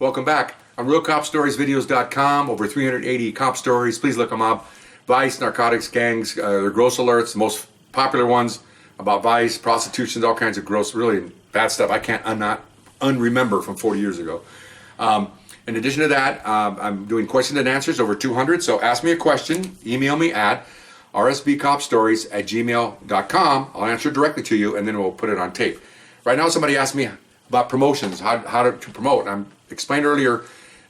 Welcome back. On RealCopStoriesVideos.com, over 380 cop stories. Please look them up. Vice, narcotics, gangs, their gross alerts, the most popular ones about vice, prostitution, all kinds of gross, really bad stuff I can't not unremember from 40 years ago. In addition to that, I'm doing question and answers, over 200. So ask me a question, email me at rsbcopstories@gmail.com. I'll answer it directly to you, and then we'll put it on tape. Right now, somebody asked me about promotions, how to promote. And I explained earlier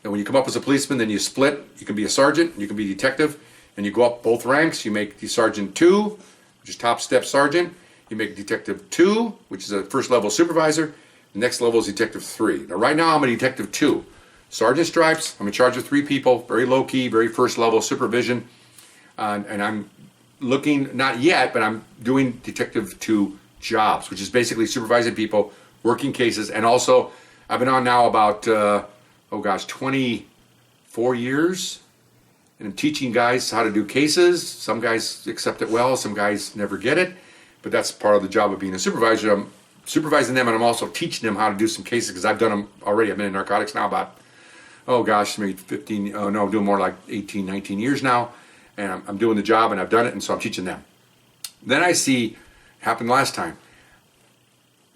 that when you come up as a policeman, then you split. You can be a sergeant, you can be a detective, and you go up both ranks. You make the sergeant 2, which is top step sergeant. You make detective 2, which is a first level supervisor. The next level is detective 3. Now, right now, I'm a detective 2. Sergeant stripes. I'm in charge of 3 people, very low key, very first level supervision. And I'm looking, not yet, but I'm doing detective 2 jobs, which is basically supervising people, working cases, and also I've been on now about 24 years, and I'm teaching guys how to do cases. Some guys accept it well, some guys never get it, but that's part of the job of being a supervisor. I'm supervising them, and I'm also teaching them how to do some cases because I've done them already. I've been in narcotics now about maybe 15, I'm doing more like 18, 19 years now, and I'm doing the job, and I've done it, and so I'm teaching them. Then I see, happened last time,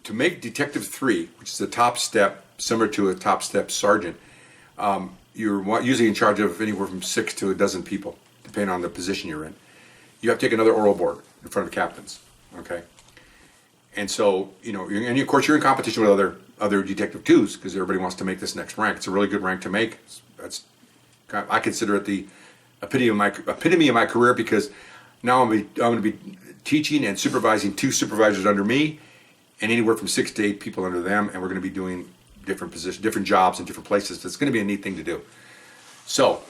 to make detective 3, which is the top step, similar to a top step sergeant, you're usually in charge of anywhere from 6 to a dozen people, depending on the position you're in. You have to take another oral board in front of captains, okay? And so, and of course you're in competition with other detective 2s because everybody wants to make this next rank. It's a really good rank to make. I consider it the epitome of my career because now I'm going to be teaching and supervising 2 supervisors under me, and anywhere from 6 to 8 people under them, and we're going to be doing different positions, different jobs in different places. It's going to be a neat thing to do. So,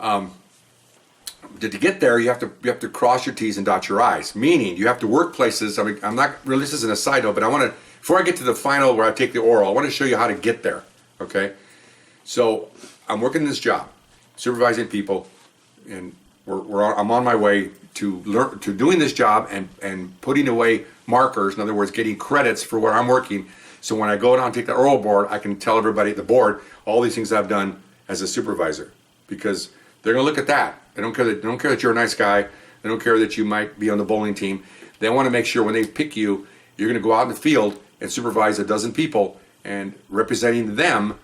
to get there, you have to cross your T's and dot your I's. Meaning, you have to work places. I mean, I'm not really. This isn't a side note, but I want to, before I get to the final where I take the oral, I want to show you how to get there. Okay. So, I'm working this job, supervising people, and I'm on my way to doing this job and putting away markers. In other words, getting credits for where I'm working. So when I go down and take the oral board, I can tell everybody at the board all these things I've done as a supervisor, because they're going to look at that. They don't care that you're a nice guy. They don't care that you might be on the bowling team. They want to make sure when they pick you, you're going to go out in the field and supervise a dozen people, and representing them.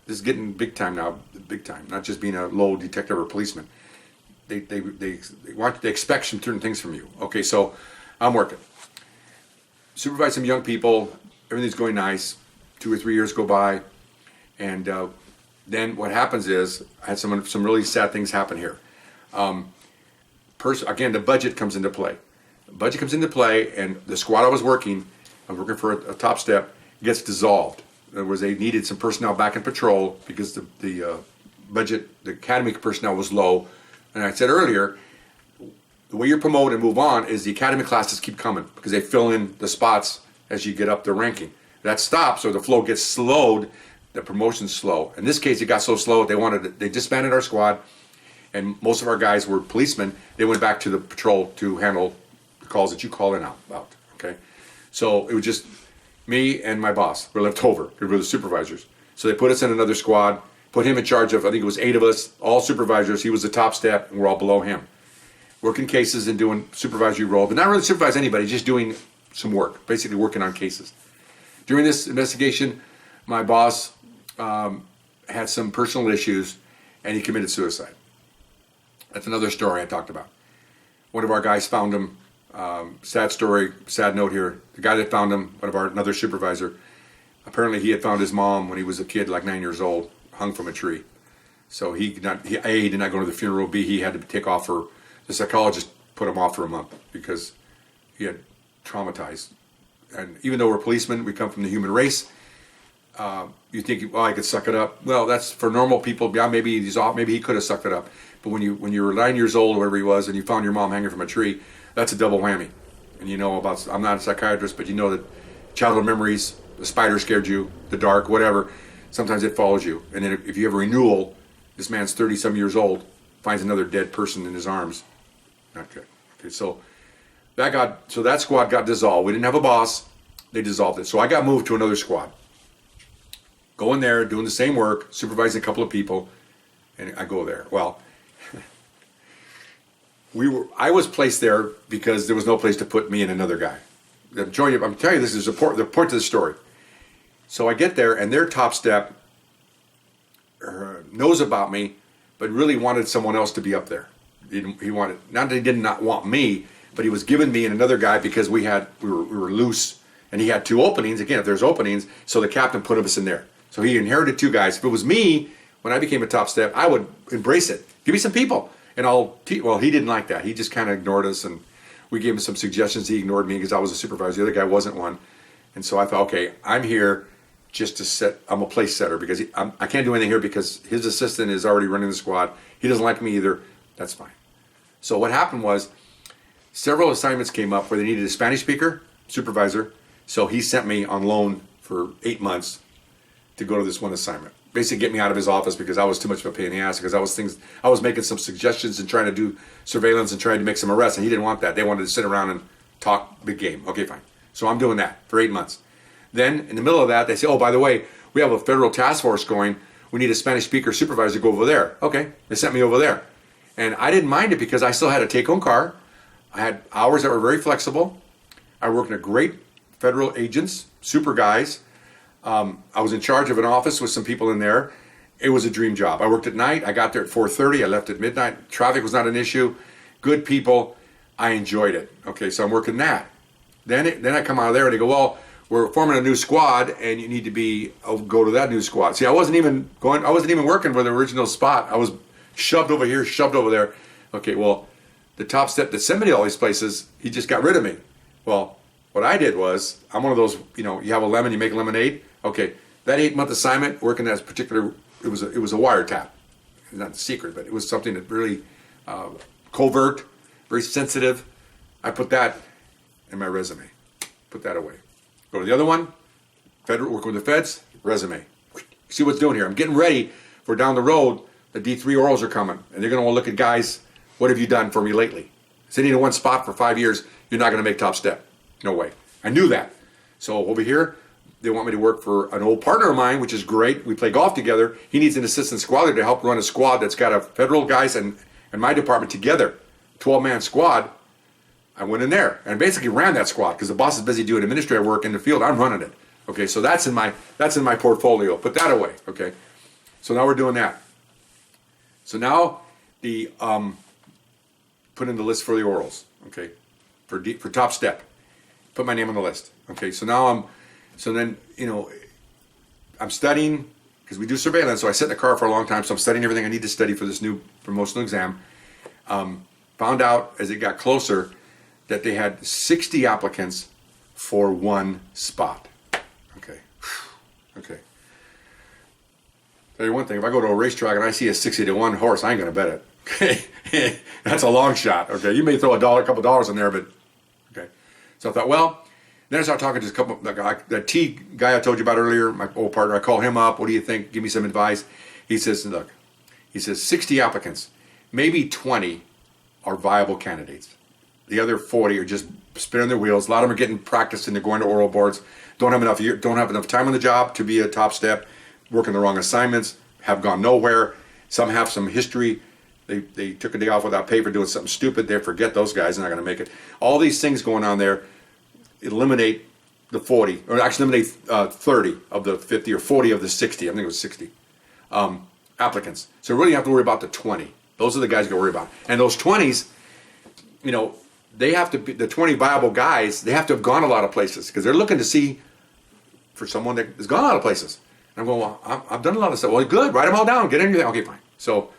This is getting big time now, big time. Not just being a low detective or policeman. They expect some certain things from you. Okay, so I'm working. Supervise some young people. Everything's going nice. 2 or 3 years go by, and then what happens is I had some really sad things happen here. Again, the budget comes into play. The budget comes into play, and the squad I was working for a top step, gets dissolved. In other words, they needed some personnel back in patrol because the budget, the academy personnel was low. And I said earlier, the way you're promoted and move on is the academy classes keep coming because they fill in the spots as you get up the ranking. That stops, or the flow gets slowed, the promotion's slow. In this case, it got so slow, they disbanded our squad, and most of our guys were policemen. They went back to the patrol to handle the calls that you call in about, okay? So it was just me and my boss were left over. We were the supervisors. So they put us in another squad, put him in charge of, I think it was 8 of us, all supervisors. He was the top step, and we're all below him. Working cases and doing supervisory role, but not really supervise anybody, just doing some work, basically working on cases. During this investigation, my boss had some personal issues, and he committed suicide. That's another story I talked about. One of our guys found him. Sad story, sad note here. The guy that found him, another supervisor, apparently he had found his mom when he was a kid, like 9 years old, hung from a tree. So he did not go to the funeral. B, he had to take off for, the psychologist put him off for a month because he had traumatized. And even though we're policemen, we come from the human race. You think, I could suck it up. Well, that's for normal people. Yeah, maybe he's off. Maybe he could have sucked it up. But when you were 9 years old, or whatever he was, and you found your mom hanging from a tree, that's a double whammy. And I'm not a psychiatrist, but you know that childhood memories, the spider scared you, the dark, whatever, sometimes it follows you. And then if you have a renewal, this man's 30-some years old, finds another dead person in his arms. Not good. Okay, so that squad got dissolved. We didn't have a boss. They dissolved it. So I got moved to another squad. Going there, doing the same work, supervising a couple of people, and I go there. Well, I was placed there because there was no place to put me and another guy. I'm telling you, this is the point to the story. So I get there, and their top step knows about me, but really wanted someone else to be up there. He wanted, not that he did not want me, but he was giving me and another guy because we were loose, and he had two openings. Again, if there's openings, so the captain put us in there. So he inherited two guys. If it was me, when I became a top step, I would embrace it. Give me some people, and well, he didn't like that. He just kind of ignored us, and we gave him some suggestions. He ignored me because I was a supervisor. The other guy wasn't one. And so I thought, okay, I'm here just to set, I'm a place setter because I can't do anything here because his assistant is already running the squad. He doesn't like me either. That's fine. So what happened was several assignments came up where they needed a Spanish speaker, supervisor. So he sent me on loan for 8 months to go to this one assignment. Basically get me out of his office because I was too much of a pain in the ass because I was making some suggestions and trying to do surveillance and trying to make some arrests, and he didn't want that. They wanted to sit around and talk big game. Okay, fine. So I'm doing that for 8 months. Then in the middle of that, they say, oh, by the way, we have a federal task force going. We need a Spanish speaker supervisor to go over there. Okay, they sent me over there. And I didn't mind it because I still had a take-home car. I had hours that were very flexible. I worked in a great federal agents, super guys. I was in charge of an office with some people in there. It was a dream job. I worked at night. I got there at 4:30. I left at midnight. Traffic was not an issue. Good people. I enjoyed it. Okay, so I'm working that. Then I come out of there and they go, well, we're forming a new squad and you need to go to that new squad. See, I wasn't even working for the original spot. I was shoved over here, shoved over there. Okay, well, the top step that sent me to all these places, he just got rid of me. Well, what I did was, I'm one of those, you have a lemon, you make lemonade. Okay, that 8-month assignment, working that particular, it was a wiretap. It's not a secret, but it was something that really covert, very sensitive. I put that in my resume. Put that away. Go to the other one, federal, work with the feds, resume. See what's doing here. I'm getting ready for down the road. The D3 orals are coming, and they're going to want to look at guys. What have you done for me lately? Sitting in one spot for 5 years, you're not going to make top step. No way. I knew that. So over here, they want me to work for an old partner of mine, which is great. We play golf together. He needs an assistant squadron to help run a squad that's got a federal guys and my department together, 12-man squad. I went in there and basically ran that squad because the boss is busy doing administrative work in the field. I'm running it. Okay, so that's in my portfolio. Put that away. Okay, so now we're doing that. So now the put in the list for the orals. Okay, for top step, put my name on the list. Okay, so now I'm studying because we do surveillance. So I sat in the car for a long time. So I'm studying everything I need to study for this new promotional exam. Found out as it got closer that they had 60 applicants for one spot. Okay. Okay. Tell you one thing, if I go to a racetrack and I see a 60-1 horse, I ain't gonna bet it. Okay. That's a long shot. Okay. You may throw a couple dollars in there, but okay. So I thought, well, then I started talking to a couple, that T guy I told you about earlier, my old partner. I call him up. What do you think? Give me some advice. He says, look, 60 applicants, maybe 20 are viable candidates. The other 40 are just spinning their wheels. A lot of them are getting practiced and they're going to oral boards. Don't have enough time on the job to be a top step. Working the wrong assignments. Have gone nowhere. Some have some history. They took a day off without pay for doing something stupid. They forget those guys. They're not going to make it. All these things going on there eliminate the 40, or actually eliminate 30 of the 50 or 40 of the 60. I think it was 60 applicants. So really you have to worry about the 20. Those are the guys you got to worry about. And those 20s, they have to be, the 20 viable guys, they have to have gone a lot of places because they're looking to see for someone that has gone a lot of places. And I'm going, well, I've done a lot of stuff. Well, good, write them all down, get everything. Okay, fine. So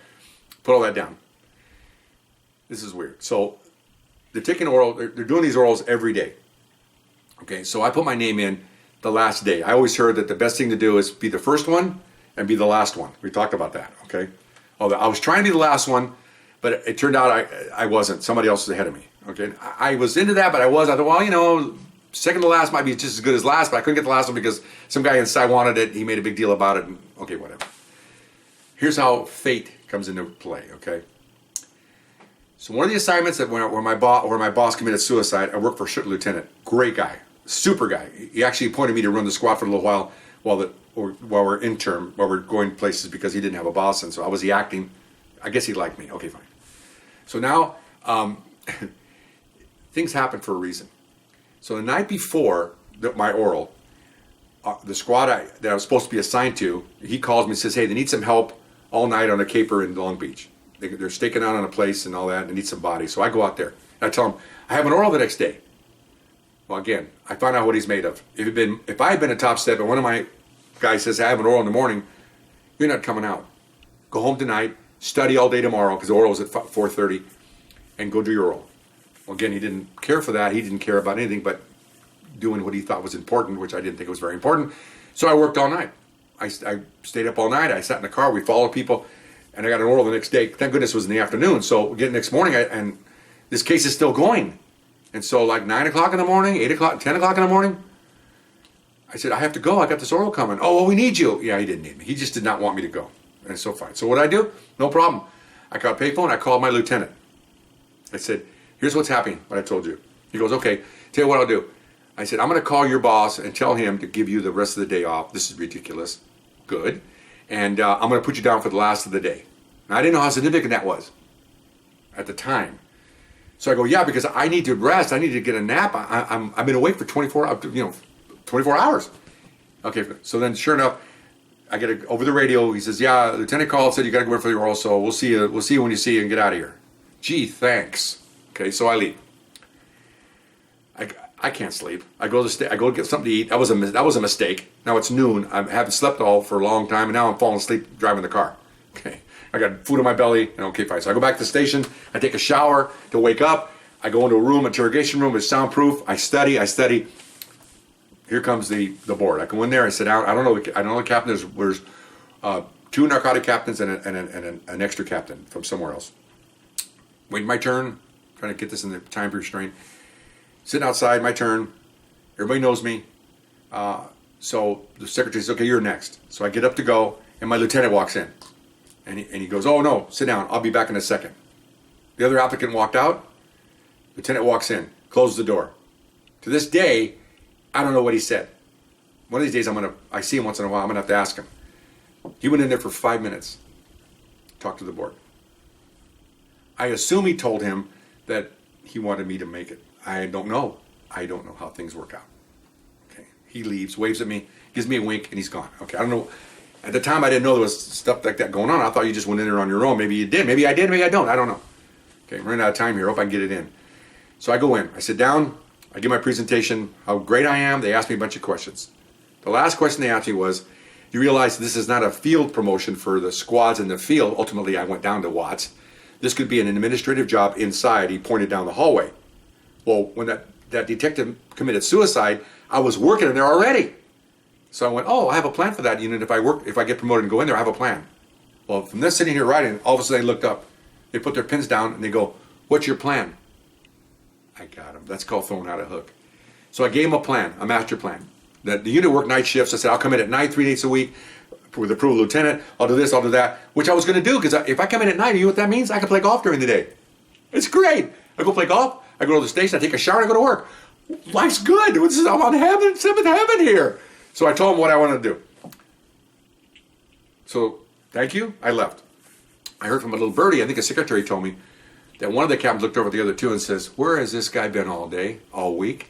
put all that down. This is weird. So they're taking oral, they're doing these orals every day. Okay, so I put my name in the last day. I always heard that the best thing to do is be the first one and be the last one. We talked about that, okay? Although I was trying to be the last one, but it turned out I wasn't. Somebody else was ahead of me. Okay, I was into that, but I thought, well, second to last might be just as good as last, but I couldn't get the last one because some guy inside wanted it. He made a big deal about it. And, okay, whatever. Here's how fate comes into play. Okay. So one of the assignments that where my boss committed suicide, I worked for a ship lieutenant. Great guy, super guy. He actually appointed me to run the squad for a little while the while we're intern, while we're going places because he didn't have a boss, and so I was the acting. I guess he liked me. Okay, fine. So now things happen for a reason. So the night before my oral, the squad that I was supposed to be assigned to, he calls me and says, hey, they need some help all night on a caper in Long Beach. They're staking out on a place and all that, and they need some bodies. So I go out there. And I tell him, I have an oral the next day. Well, again, I found out what he's made of. If I had been a top step and one of my guys says, I have an oral in the morning, you're not coming out. Go home tonight, study all day tomorrow, because the oral is at 4:30, and go do your oral. Well, again, he didn't care for that. He didn't care about anything but doing what he thought was important, which I didn't think was very important. So I worked all night. I stayed up all night. I sat in the car. We followed people, and I got an oral the next day. Thank goodness it was in the afternoon. So again, next morning, and this case is still going. And so like 9 o'clock in the morning, 8 o'clock, 10 o'clock in the morning, I said, I have to go. I got this oral coming. Oh, well, we need you. Yeah, he didn't need me. He just did not want me to go. And so fine. So what did I do? No problem. I got a payphone. I called my lieutenant. I said, here's what's happening, what I told you. He goes, okay, tell you what I'll do. I said, I'm going to call your boss and tell him to give you the rest of the day off. This is ridiculous. Good. And I'm going to put you down for the last of the day. Now, I didn't know how significant that was at the time. So I go, yeah, because I need to rest. I need to get a nap. I've been awake for 24 hours. Okay, so then sure enough, I get over the radio. He says, yeah, Lieutenant called, said you got to go in for your oral, so we'll see you when you see you and get out of here. Gee, thanks. Okay, so I leave. I can't sleep. I go get something to eat. That was a mistake. Now it's noon. I haven't slept all for a long time, and now I'm falling asleep driving the car. Okay, I got food in my belly, and okay, fine. So I go back to the station. I take a shower to wake up. I go into a room, interrogation room. It's soundproof. I study. Here comes the board. I go in there. I sit down. I don't know the captain. There's two narcotic captains and an extra captain from somewhere else. Waiting my turn. Trying to get this in the time restraint. Sitting outside, my turn. Everybody knows me. So the secretary says, okay, you're next. So I get up to go, and my lieutenant walks in. And he goes, oh, no, sit down. I'll be back in a second. The other applicant walked out. Lieutenant walks in, closes the door. To this day, I don't know what he said. One of these days, I see him once in a while. I'm going to have to ask him. He went in there for 5 minutes, talked to the board. I assume he told him that he wanted me to make it. I don't know. I don't know how things work out. Okay. He leaves, waves at me, gives me a wink, and he's gone. Okay. I don't know. At the time, I didn't know there was stuff like that going on. I thought you just went in there on your own. Maybe you did. Maybe I did. Maybe I don't. I don't know. Okay. I'm running out of time here. Hope I can get it in. So I go in. I sit down. I give my presentation, how great I am. They ask me a bunch of questions. The last question they asked me was, you realize this is not a field promotion for the squads in the field. Ultimately, I went down to Watts. This could be an administrative job inside. He pointed down the hallway. Well, when that detective committed suicide, I was working in there already. So I went, oh, I have a plan for that unit. If I get promoted and go in there, I have a plan. Well, from this sitting here writing, all of a sudden they looked up. They put their pins down and they go, what's your plan? I got him. That's called throwing out a hook. So I gave him a plan, a master plan. The unit worked night shifts. I said, I'll come in at night 3 days a week with approval of lieutenant. I'll do this, I'll do that, which I was going to do because if I come in at night, you know what that means? I can play golf during the day. It's great. I go play golf. I go to the station. I take a shower. I go to work. Life's good. I'm on seventh heaven here. So I told him what I wanted to do. So thank you. I left. I heard from a little birdie. I think a secretary told me that one of the captains looked over at the other two and says, where has this guy been all day, all week?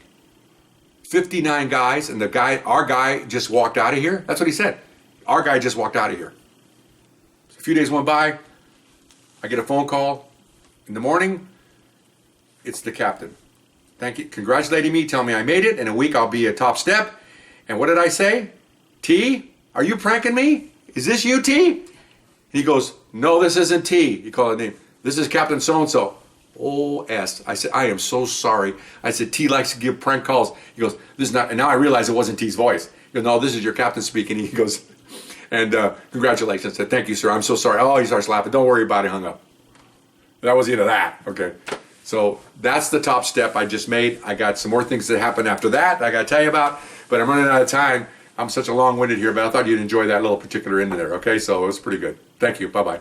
59 guys, and our guy just walked out of here? That's what he said. Our guy just walked out of here. So a few days went by. I get a phone call in the morning. It's the captain. Thank you. Congratulating me, telling me I made it. In a week, I'll be a top step. And what did I say? T, are you pranking me? Is this you, T? He goes, no, this isn't T. He called it name. This is Captain so-and-so. O.S. I said, I am so sorry. I said, T likes to give prank calls. He goes, this is not, and now I realize it wasn't T's voice. He goes, no, this is your captain speaking. He goes, and congratulations. I said, thank you, sir. I'm so sorry. Oh, he starts laughing. Don't worry about it. Hung up. That was the end of that. Okay. So that's the top step I just made. I got some more things that happened after that I got to tell you about, but I'm running out of time. I'm such a long-winded here, but I thought you'd enjoy that little particular end there. Okay. So it was pretty good. Thank you. Bye-bye.